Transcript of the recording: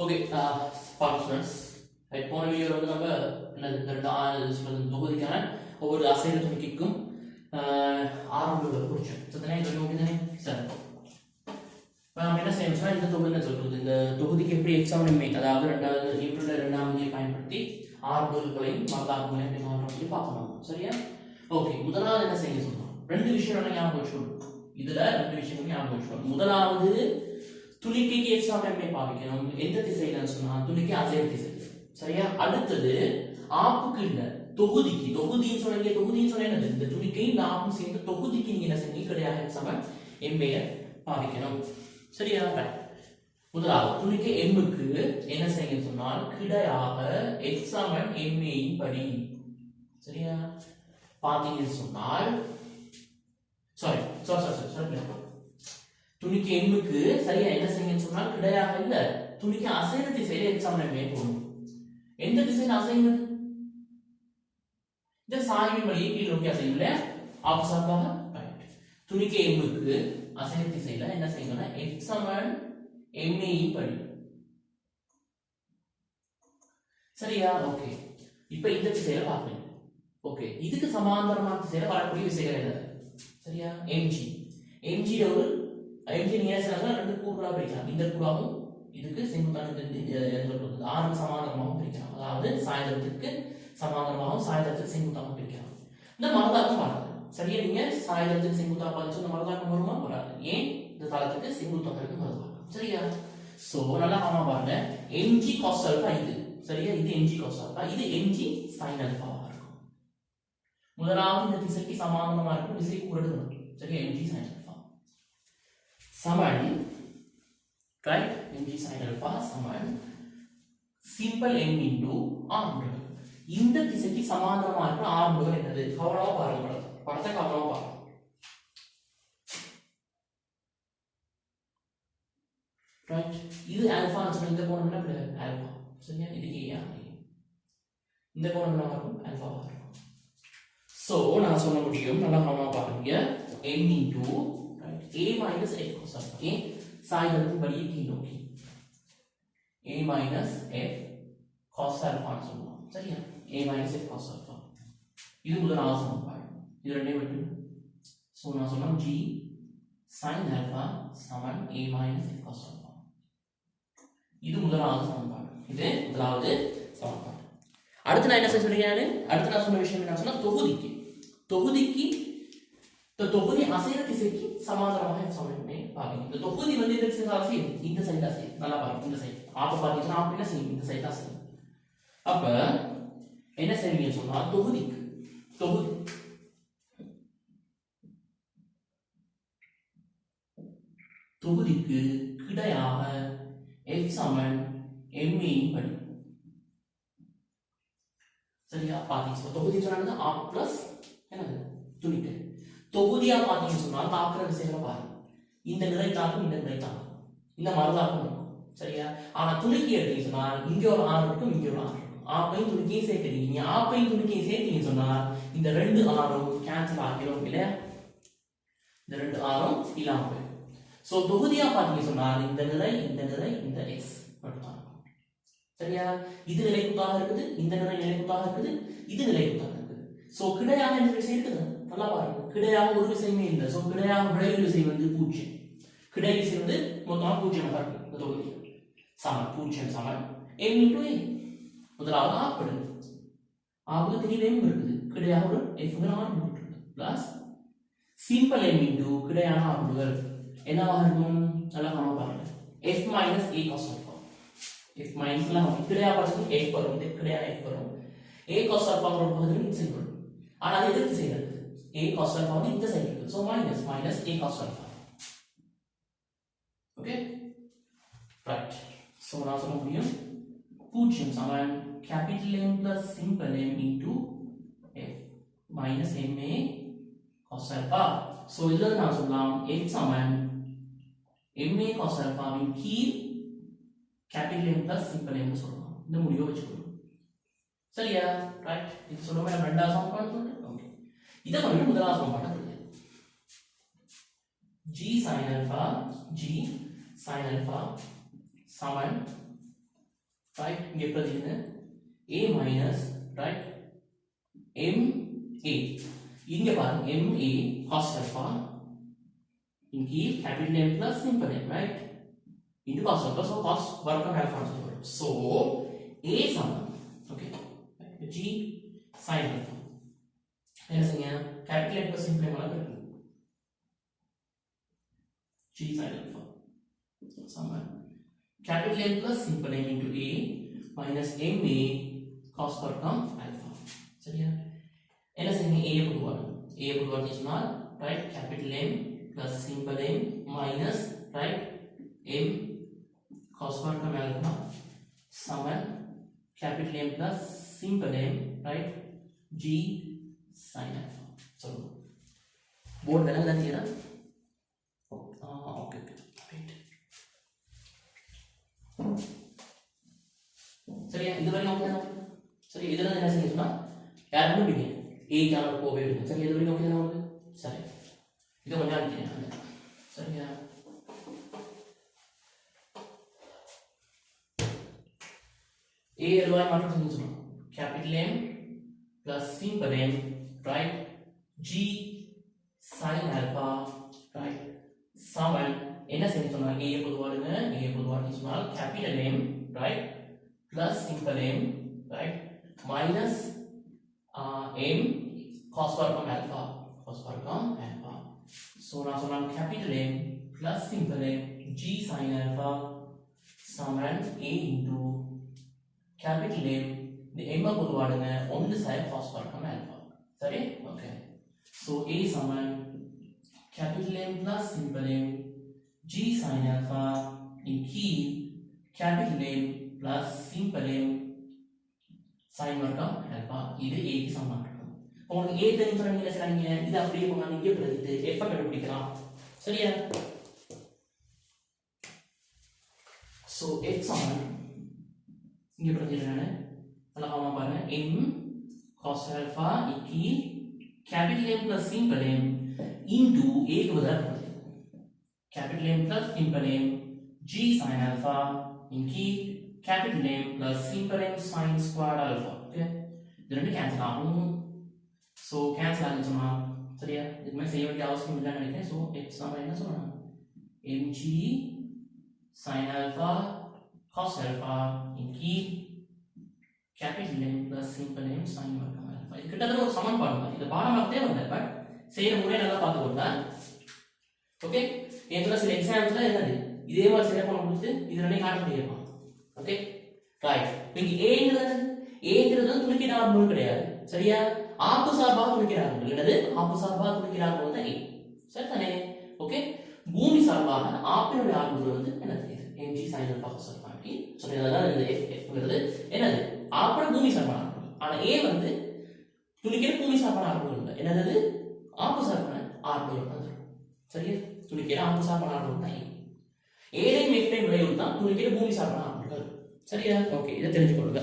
Okay students, போன வீடியோவில் வந்து நம்ம என்னது தொகுதிக்கான ஒவ்வொரு அசைல துணிக்கும் ஆரம்பங்களை குறிச்சோம். சரி, நம்ம என்ன செய்யணும்னா இந்த தொகுதி சொல்றது, இந்த தொகுதிக்கு எப்படி எக்ஸாம் மெயின், அதாவது ஏப்ரல் 2 பயன்படுத்தி ஆரம்பங்களையும் மரதாக்கங்களையும் எப்படி மாற்றோம் சொல்லி பார்க்கணும். சரியா? ஓகே, முதலாவது என்ன செய்ய சொல்றோம், ரெண்டு விஷயம் ஞாபகம் வச்சுக்கணும். இதுல ரெண்டு விஷயங்கள் ஞாபகம் வச்சுக்கணும். முதலாவது துணிக்கைக்கு எக்ஸாம் மெயின் பாவிக்கணும். எந்த திசையில சொன்னா துணிக்கை அசைவு திசை. சரியா? அடுத்தது ஆப்புக்கு இல்ல தொகுதிக்கு, தொகுதின்னு சொன்னீங்க இந்த துணிக்கை இந்த ஆப்பும் சேர்ந்து தொகுதிக்கு நீங்க என்ன செய்ய கிடையாது எக்ஸாம் எம்ஏ பாவிக்கணும். சரியா? முதலாவது துணிக்கை எம்முக்கு என்ன செய்ய சொன்னால் கிடையாக எக்ஸாம் எம்ஏ படி. சரியா? பாத்தீங்கன்னு சொன்னால் சாரி துணிக்கு எண்ணுக்கு சரியா என்ன செய்யுன்னு சொன்னால் கிடையாக இல்ல துணிக்கு அசைன திசையில எக்ஸாம் எம்ஏ போகணும். எந்த திசையில அசையுது? இந்த சாய்வின் வழியை கீழ் நோக்கி அசையும் இல்லையா? ஆப்போசிட்டாக துணிக்கு எண்ணுக்கு அசைன திசையில என்ன செய்யணும்னா எக்ஸாம் எம்ஏ படி. சரியா? ஓகே, இப்ப இந்த திசையில பார்க்கணும். ஓகே, இதுக்கு சமாந்தரமான திசையில வரக்கூடிய விசைகள் என்ன? சரியா? எம்ஜி ஒரு எம்ஜி நேசனால ரெண்டு கூறுகளா பிரிக்கலாம். இந்த கூறாவும் இதுக்கு செங்குத்தான ஆறு சமாந்தரமாகவும் பிரிக்கலாம். அதாவது சாய்தளத்துக்கு சமாந்தரமாகவும் சாய்தளத்துக்கு செங்குத்தாகவும் பிரிக்கலாம். இந்த மரதாக்கம் வராது. சரியா? நீங்க சாய்தளத்துக்கு செங்குத்தா பார்த்து இந்த மரதாக்கம் வருமா? வராது. ஏன்? இந்த தளத்துக்கு செங்குத்தாக இருக்கு மரதாக்கம். சரியா? சோ நல்லா ஆமா பாருங்க, mg cos alpha இது. சரியா? இது mg cos alpha, இது mg sin alpha வா இருக்கும். முதலாவது இந்த திசைக்கு சமானமா இருக்கும் திசை கூறு எடுக்கணும். சரியா? mg sin alpha சமன் right, mg sin alpha சமன் simple m into ஆர்முகள். இந்த திசைக்கு சமானமா இருக்கிற ஆர்முகள் என்னது? கவனமா பாருங்க, படத்தை கவனமா பாருங்க. right, இது ஆல்பா சொன்ன இந்த கோணம் என்ன ஆல்பா. சரியா? இது ஏயா, இந்த கோணம் என்ன வரும்? ஆல்பா வரும். சோ நான் சொல்ல முடியும், நல்லா கவனமா பாருங்க, m into right a minus f cos alpha. a சாய்தளத்தின் வழியை கீழ் நோக்கி a minus f cos alpha ன்னு சொல்லுவோம். சரியா? a minus f cos alpha இது முதலாவது சமன்பாடு. இது ரெண்டையும் விட்டு சோ நான் சொன்னா g sin alpha சமன் a minus f cos alpha. இது முதலாவது சமன்பாடு. இது முதலாவது சமன்பாடு. அடுத்து நான் என்ன சொல்றேன்? அடுத்து நான் சொன்ன விஷயம் என்ன சொன்னா தொகுதிக்கு தொகுதி அசைன திசைக்கு சமாந்தரமாக சமன்பாடு பாருங்க. இந்த தொகுதி வந்து இந்த திசையில அசையும், இந்த சைடுல அசையும். நல்லா பாருங்க, இந்த சைடு ஆப்ப பாத்தீங்கன்னா ஆப்ப என்ன செய்யும்? இந்த சைடுல அசையும். அப்ப என்ன செய்வீங்க சொன்னா தொகுதிக்கு கிடையாக f சமன் ma படி. சரியா? பாத்தீங்க தொகுதி சொன்னா r plus என்னது துணிக்கை. தொகுதியா பாத்தீங்க சொன்னா தாக்குற விசைகளை பாருங்க. இந்த நிறை தாக்கும், இந்த நிறை தாக்கும், இந்த மரதாக்கும் இருக்கும். சரியா? ஆனா துணிக்கை எடுத்தீங்க சொன்னா இங்க ஒரு r இருக்கும், இங்க ஒரு r இருக்கும். ஆப்பையும் துணிக்கையும் சேர்க்கிறீங்க. ஆப்பையும் துணிக்கையும் சேர்த்தீங்க சொன்னா இந்த ரெண்டு ஆரும் கேன்சல் ஆகிரும் இல்லையா? இந்த ரெண்டு ஆரும் இல்லாம போயிடும். சோ தொகுதியா பாத்தீங்க சொன்னா இந்த நிறை இந்த x மட்டும். சரியா? இது நிலைக்குத்தாக இருக்குது, இந்த நிறை நிலைக்குத்தாக இருக்குது, இது நிலைக்குத்தாக இருக்குது. சோ கிடையாக என்ற விசை இருக்குது. நல்லா பாருங்க, கிடையாக ஒரு விசையுமே இல்லை. சோ கிடையாக விடையில் விசை வந்து 0. கிடை விசை வந்து மொத்தமா 0 தான் இருக்கு. இந்த தொகுதி சமன் 0 சமன் m into a. முதலாவது ஆப்படுது, ஆப்புக்கு திரிவேம் இருக்குது, கிடையாக ஒரு f ங்கிற ஆர்முகள் இருக்கு பிளஸ் சிம்பிள் m into கிடையான ஆர்முகள் என்னவாக இருக்கும்? நல்லா கவனமா பாருங்க, f minus a cos alpha. f minus ல நம்ம கிடையா பார்த்து f வரும், இது கிடையா f வரும். a cos alpha ங்கற ஒரு பகுதி இந்த சைடு வரும். ஆனா அது எதிர் திசையில இருக்கு. a cos alpha வந்து இந்த சைடு இருக்கு. So minus a cos alpha. Okay right. So நான் சொல்ல முடியும் 0 சமன் capital M plus simple m into f minus ma cos alpha. So இதுல நான் சொல்லலாம் f சமன் ma cos alpha வின் கீழ் capital M plus simple m சொல்லலாம். இந்த முடிவை வச்சுக்கணும். சரியா? ரைட். இது சொல்லுமே நம்ம ரெண்டாவது சமன்பாடு சொல்றேன். ஓகே, இத வந்து முதலாவது சமன்பாடு சொல்றேன். g sin alpha சமன் right இங்க பிரதியின a minus right ma இங்க பாருங்க ma cos alpha in key capital M plus simple M right into cos alpha so cos வர்க்கம் alpha so a Saman okay g sin alpha என்ன செய்ய capital M plus simple M ஆல இருக்கு g sin alpha Saman capital M plus simple M into a minus ma cos வர்க்கம் alpha சரியா என்ன செய்ய a பொதுவாக சொன்னால் right capital M plus simple M minus right M cos வர்க்கம் alpha சமன் capital M plus simple M right g sin alpha சொல்லுங்க board வேலை தான் செய்யறா ஓகே ரைட் சரியா இது வரைக்கும் ஓகே தான் சரி இதெல்லாம் என்ன செய்யணும்னா யார் முடிங்க a க்கான போவே இருக்கு சரி இது வரைக்கும் ஓகே தான் உங்களுக்கு சரி இது கொஞ்சம் அடிக்கிறேன் சரியா a எழுவாய் மாற்றம் செஞ்சுக்கணும் capital M plus simple M right g sin alpha right சமன் என்ன செய்ய சொன்னாங்க a பொதுவாக சொன்னால் capital M right plus simple M right minus m cos வர்க்கம் alpha so நான் சொன்னால் capital M plus simple M g sin alpha சமன் a into capital M இந்த m பொதுவாடுங்க 1 sin cos வர்க்கம் alpha சரி ஓகே so a சமன் capital M plus simple M g sin alpha in key capital M plus simple M sin வர்க்கம் alpha இது a க்கு சமமா இருக்கும் உங்களுக்கு a தெரிஞ்சா நீங்க என்ன செய்றீங்க இது அப்படியே போனா நீங்க பிரதிட்டு f கண்டுபிடிக்கலாம் சரியா so f சமன் இங்க பிரதிடுறானே அழகாமா பாருங்க m cos alpha equal capital M plus simple M into a க்கு பதிலா capital M plus simple M g sin alpha into capital M plus simple M sin squared alpha okay இது ரெண்டு cancel ஆகும் so cancel ஆகுச்சுனா சரியா இதுமே செய்ய வேண்டிய அவசியம் இல்ல நினைக்கிறேன் so x நம்ம என்ன சொல்லலாம் mg sin alpha cos alpha into capital M plus simple M sin வர்க்கம் alpha இது கிட்டத்தட்ட ஒரு சமன்பாடு தான் இது பாடமாக தேவையில்லை பட் செய்யற முறையை நல்லா பார்த்துக்கோங்க ஓகே ஏன்னா சில எக்ஸாம்ஸ்ல என்னது இதே மாதிரி சில பண்ண கொடுத்து இது ரெண்டையும் காட்ட முடியுமா ஓகே ரைட் இங்க ஏங்கிறது துணிக்கிற ஆர்முகள் கிடையாது சரியா ஆப்பு சார்பா துணிக்கிற ஆர்முகள் என்னது ஆப்பு சார்பா துணிக்கிற ஆர்முகள் தான் a சரிதானே ஓகே பூமி சார்பாக ஆப்பினுடைய ஆர்முகள் வந்து என்னது mg sin alpha cos alpha அப்படி சொல்றதா இந்த fங்கிறது என்னது ஆப்போட பூமி சார்பான ஆர்முகள் ஆனா a வந்து துணிக்கிற பூமி சார்பான ஆர்முகள் இல்ல என்னது ஆப்பு சார்பான ஆர்முகள் தான் சரியா துணிக்கிற ஆப்பு சார்பான ஆர்முகள் தான் a ஏழையும் f விளைவு தான் துணிக்கிற பூமி சார்பான ஆர்முகள் சரியா ஓகே இதை தெரிஞ்சுக்கொள்ளுங்க